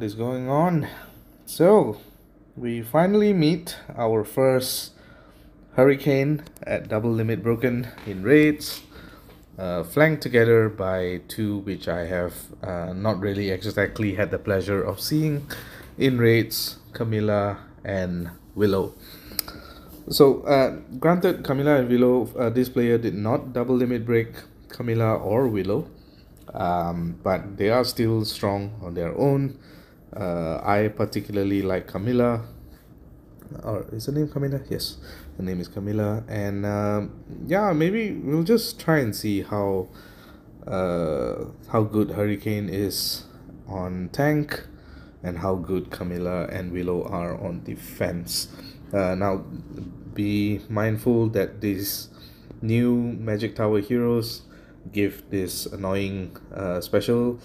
What is going on? So, we finally meet our first Hurricane at double limit broken in raids, flanked together by two which I have not really exactly had the pleasure of seeing in raids, Camilla and Willow. So, granted, Camilla and Willow, this player did not double limit break Camilla or Willow, but they are still strong on their own. I particularly like Camilla, or is her name Camilla? Yes, her name is Camilla, and yeah, maybe we'll just try and see how good Hurricane is on tank, and how good Camilla and Willow are on defense. Now, be mindful that these new Magic Tower heroes give this annoying special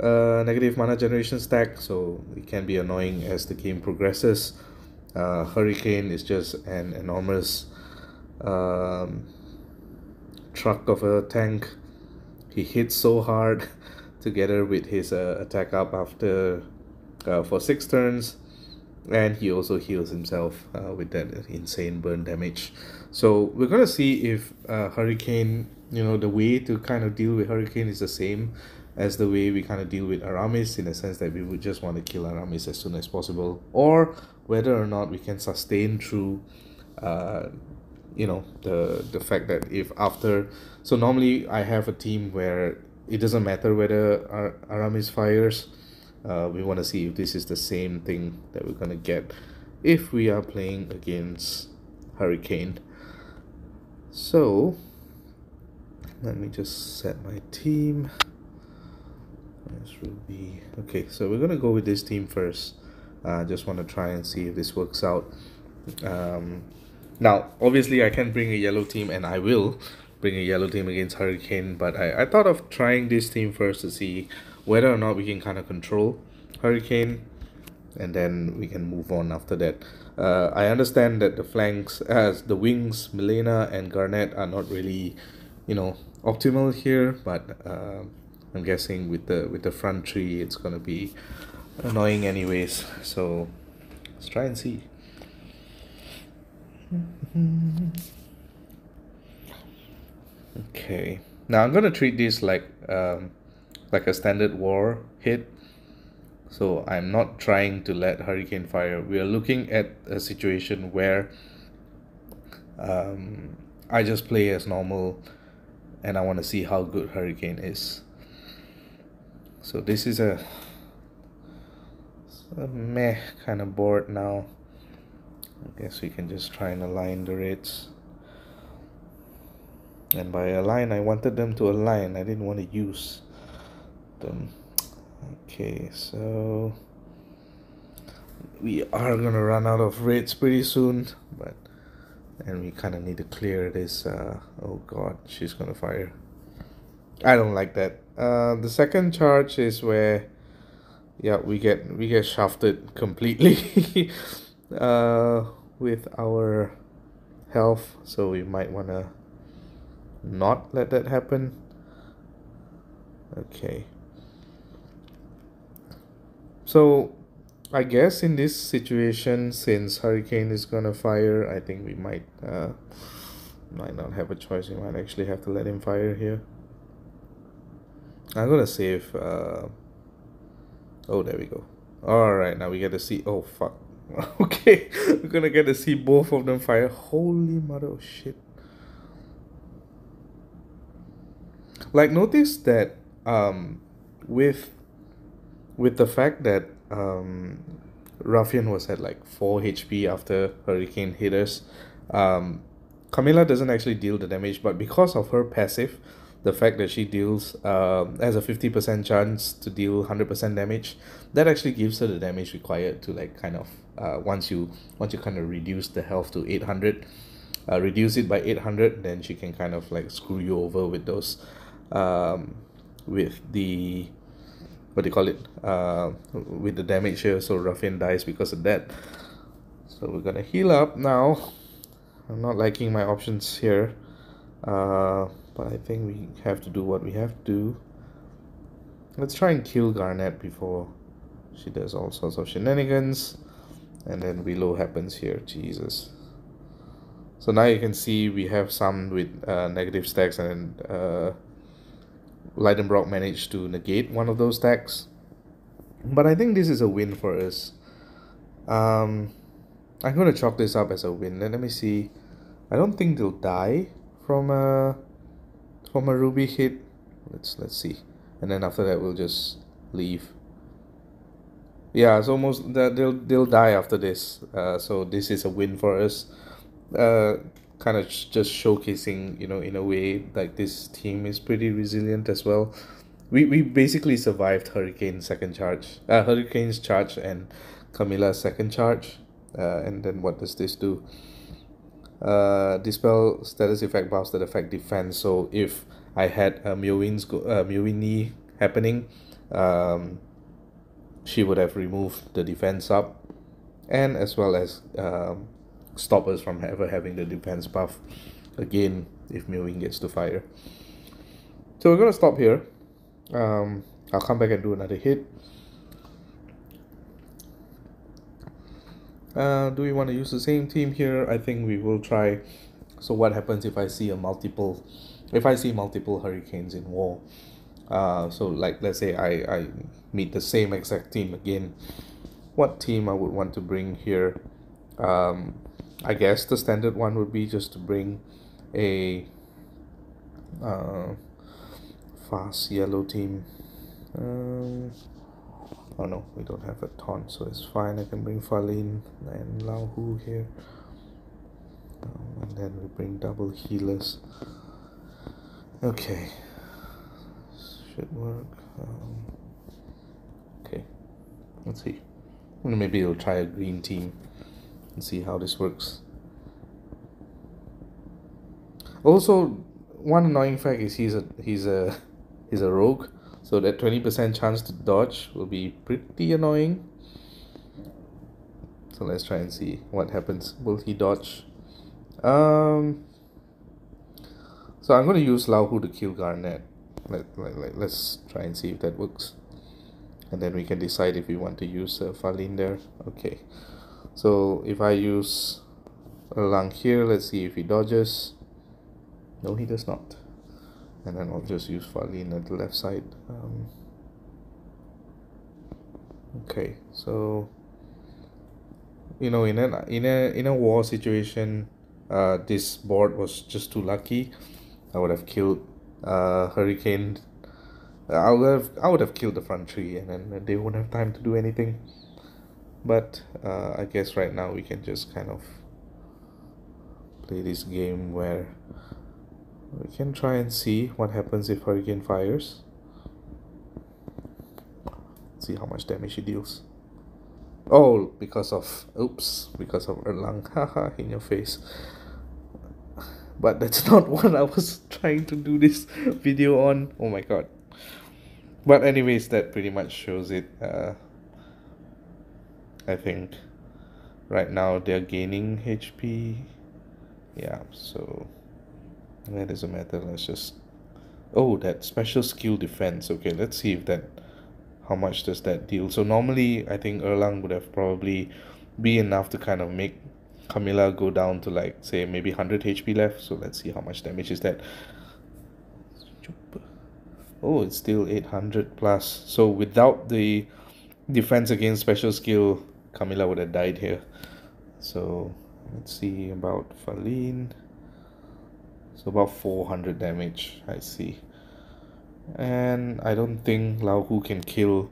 negative mana generation stack, so it can be annoying as the game progresses. Hurricane is just an enormous truck of a tank. He hits so hard together with his attack up after for 6 turns, and he also heals himself with that insane burn damage. So we're gonna see if Hurricane, the way to kind of deal with Hurricane is the same as the way we kind of deal with Aramis, in the sense that we would just want to kill Aramis as soon as possible, or whether or not we can sustain through the fact that if after, so normally I have a team where it doesn't matter whether Aramis fires. We want to see if this is the same thing that we're gonna get if we are playing against Hurricane. So let me just set my team. This will be okay. So we're gonna go with this team first. Just want to try and see if this works out. Now obviously I can bring a yellow team, and I will bring a yellow team against Hurricane, but I thought of trying this team first to see whether or not we can kind of control Hurricane, and then we can move on after that. I understand that the flanks, as the wings, Milena and Garnet, are not really, optimal here, but I'm guessing with the front three, it's gonna be annoying anyways. So let's try and see. Okay, now I'm gonna treat this like a standard war hit. So I'm not trying to let Hurricane fire. We are looking at a situation where I just play as normal, and I want to see how good Hurricane is. So this is a meh kind of board now. I guess we can just try and align the raids. And by align, I wanted them to align. I didn't want to use them. Okay, so we are gonna run out of raids pretty soon, and we kind of need to clear this. Oh god, she's gonna fire. I don't like that. The second charge is where, yeah, we get shafted completely with our health, so we might wanna not let that happen. Okay. So I guess in this situation, since Hurricane is gonna fire, I think we might not have a choice. We might actually have to let him fire here. I'm gonna save. Oh, there we go. Alright, now we get to see. Oh fuck. Okay, we're gonna get to see both of them fire. Holy mother of shit. Like, notice that with the fact that Ruffian was at like 4 HP after Hurricane hit us, Camilla doesn't actually deal the damage, but because of her passive, the fact that she deals has a 50% chance to deal 100% damage, that actually gives her the damage required to like kind of once you kind of reduce the health to 800, reduce it by 800, then she can kind of like screw you over with those with the, what do you call it, with the damage here. So Ruffian dies because of that. So we're gonna heal up now. I'm not liking my options here, but I think we have to do what we have to do. Let's try and kill Garnet before She does all sorts of shenanigans. And then Willow happens here. Jesus. So now you can see we have some with negative stacks, and Lidenbrock managed to negate one of those stacks. But I think this is a win for us. I'm going to chalk this up as a win. Let me see. I don't think they'll die from a ruby hit. Let's see. And then after that we'll just leave. Yeah, it's almost that they'll die after this. So this is a win for us. Kind of just showcasing, in a way, like this team is pretty resilient as well. We basically survived Hurricane's charge and Camilla's second charge. And then what does this do? Dispel status effect buffs that affect defense. So if I had a Mewini happening, she would have removed the defense up, and as well as stop us from ever having the defense buff again if Mewing gets to fire. So we're gonna stop here. I'll come back and do another hit. Do we want to use the same team here? I think we will try. So what happens if I see multiple hurricanes in war? So like, let's say I meet the same exact team again. What team I would want to bring here? I guess the standard one would be just to bring a fast yellow team. Oh no, we don't have a taunt, so it's fine. I can bring Falin and Lao Hu here. And then we bring double healers. Okay. Should work. Okay. Let's see. Maybe we'll try a green team and see how this works. Also, one annoying fact is he's a rogue. So that 20% chance to dodge will be pretty annoying. So let's try and see what happens. Will he dodge? So I'm going to use Lao Hu to kill Garnet. Let's try and see if that works. And then we can decide if we want to use Falin there. Okay. So if I use Erlang here, let's see if he dodges. No, he does not. And then I'll just use Falin at the left side. Okay, so in a war situation, this board was just too lucky. I would have killed Hurricane. I would have killed the front three, and then they wouldn't have time to do anything. But I guess right now we can just kind of play this game where we can try and see what happens if Hurricane fires. See how much damage he deals. Oh, because of Erlang. Haha, in your face. But that's not what I was trying to do this video on. Oh my god. But anyways, that pretty much shows it. I think right now they're gaining HP. Yeah, so that doesn't matter. Let's just... Oh, that special skill defense. Okay, let's see if that... How much does that deal? So normally, I think Erlang would have probably be enough to kind of make Camilla go down to, like, say, maybe 100 HP left. So let's see how much damage is that. Oh, it's still 800 plus. So without the defense against special skill, Camilla would have died here. So let's see about Falin. So about 400 damage, I see. And I don't think Lao Hu can kill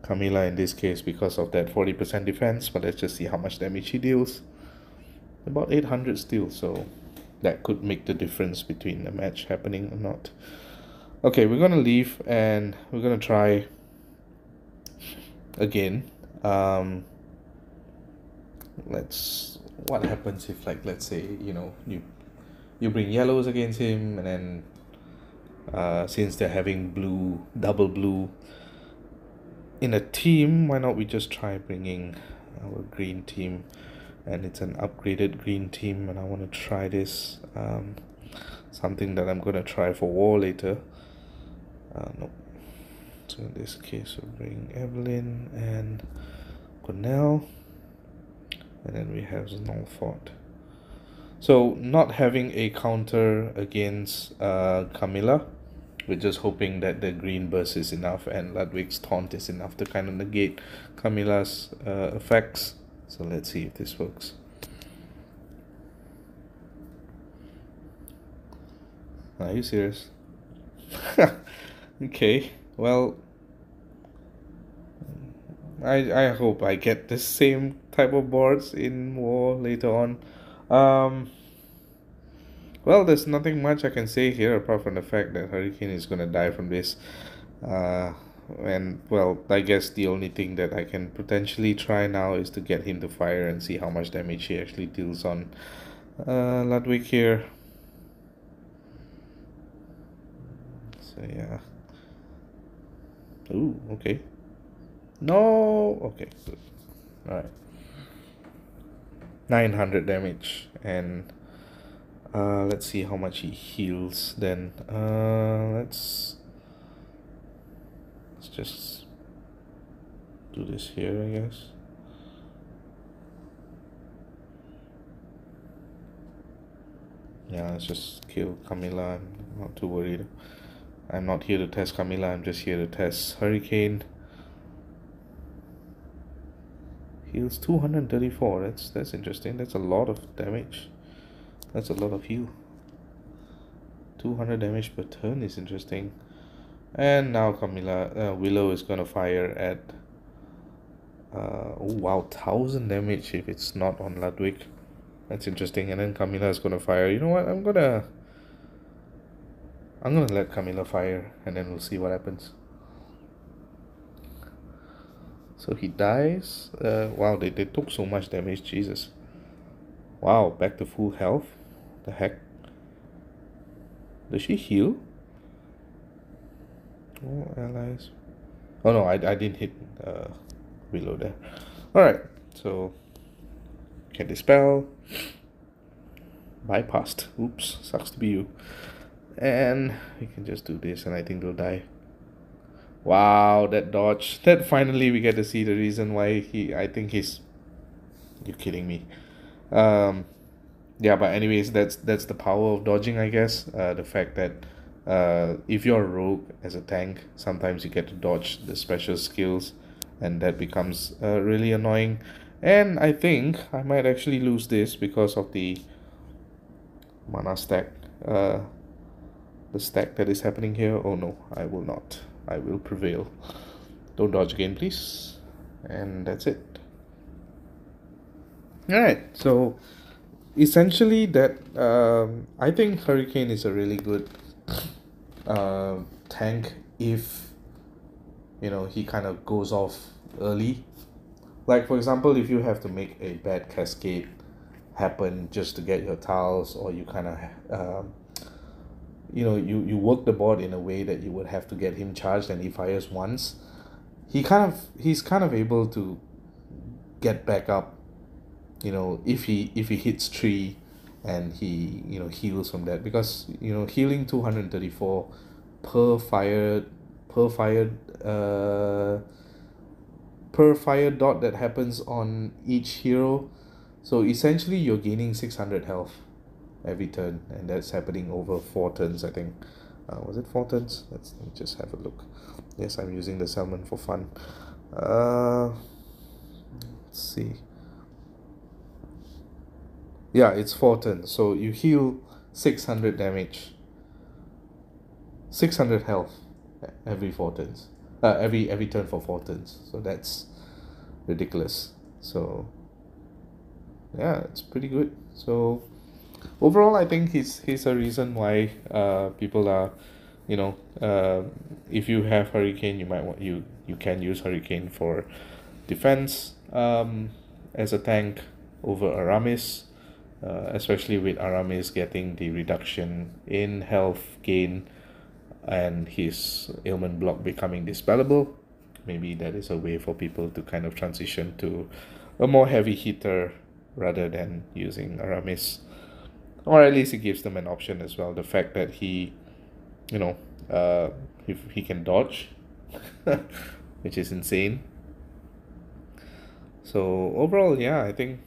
Camilla in this case because of that 40% defense. But let's just see how much damage he deals. About 800 still, so that could make the difference between the match happening or not. Okay, we're gonna leave and we're gonna try again. What happens if, like, let's say, you bring yellows against him, and then since they're having double blue in a team, why not we just try bringing our green team? And it's an upgraded green team, and I want to try this, something that I'm gonna try for war later. No, So in this case, we'll bring Evelyn and Cornell, and then we have Znolfort. So not having a counter against Camilla, we're just hoping that the green burst is enough and Ludwig's taunt is enough to kind of negate Camilla's effects. So let's see if this works. Are you serious? Okay, well, I hope I get the same type of boards in War later on. Well, there's nothing much I can say here apart from the fact that Hurricane is gonna die from this. And well, I guess the only thing that I can potentially try now is to get him to fire and see how much damage he actually deals on Ludwig here. So yeah. Ooh, okay. No, okay, good. Alright. 900 damage, and let's see how much he heals then. Let's just do this here, I guess. Yeah, let's just kill Camilla. I'm not too worried. I'm not here to test Camilla, I'm just here to test Hurricane. Heals 234. That's interesting. That's a lot of damage. That's a lot of heal. 200 damage per turn is interesting. And now Camilla, Willow is gonna fire at oh wow, 1000 damage if it's not on Ludwig. That's interesting. And then Camilla is gonna fire. You know what? I'm gonna let Camilla fire, and then we'll see what happens. So he dies. Wow, they took so much damage. Jesus. Wow, back to full health. The heck? Does she heal? Oh, allies. Oh no, I didn't hit Willow there. Alright, so can dispel. Bypassed. Oops, sucks to be you. And we can just do this, and I think they'll die. Wow, that dodge. That finally we get to see the reason why I think he's... You're kidding me. Yeah, but anyways, that's the power of dodging, I guess. The fact that if you're a rogue as a tank, sometimes you get to dodge the special skills, and that becomes really annoying. And I think I might actually lose this because of the mana stack. The stack that is happening here. Oh no, I will not. I will prevail. Don't dodge again, please. And that's it. Alright, so essentially that I think Hurricane is a really good tank if, you know, he kind of goes off early. Like for example, if you have to make a bad cascade happen just to get your tiles, or you kind of you know, you work the board in a way that you would have to get him charged, and he fires once, he's kind of able to get back up, you know, if he hits 3 and he, you know, heals from that, because, you know, healing 234 per fire dot that happens on each hero. So essentially you're gaining 600 health every turn, and that's happening over 4 turns, I think. Was it 4 turns? Let me just have a look. Yes, I'm using the salmon for fun. Let's see. Yeah, it's 4 turns. So you heal 600 damage, 600 health every 4 turns. Every turn for 4 turns. So that's ridiculous. So yeah, it's pretty good. So overall, I think he's a reason why people are, you know, if you have Hurricane, you might want you can use Hurricane for defense as a tank over Aramis, especially with Aramis getting the reduction in health gain and his ailment block becoming dispellable. Maybe that is a way for people to kind of transition to a more heavy hitter rather than using Aramis. Or at least it gives them an option as well. The fact that he, you know, if he can dodge, which is insane. So overall, yeah, I think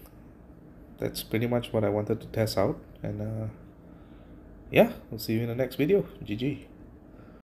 that's pretty much what I wanted to test out. And yeah, we'll see you in the next video. GG.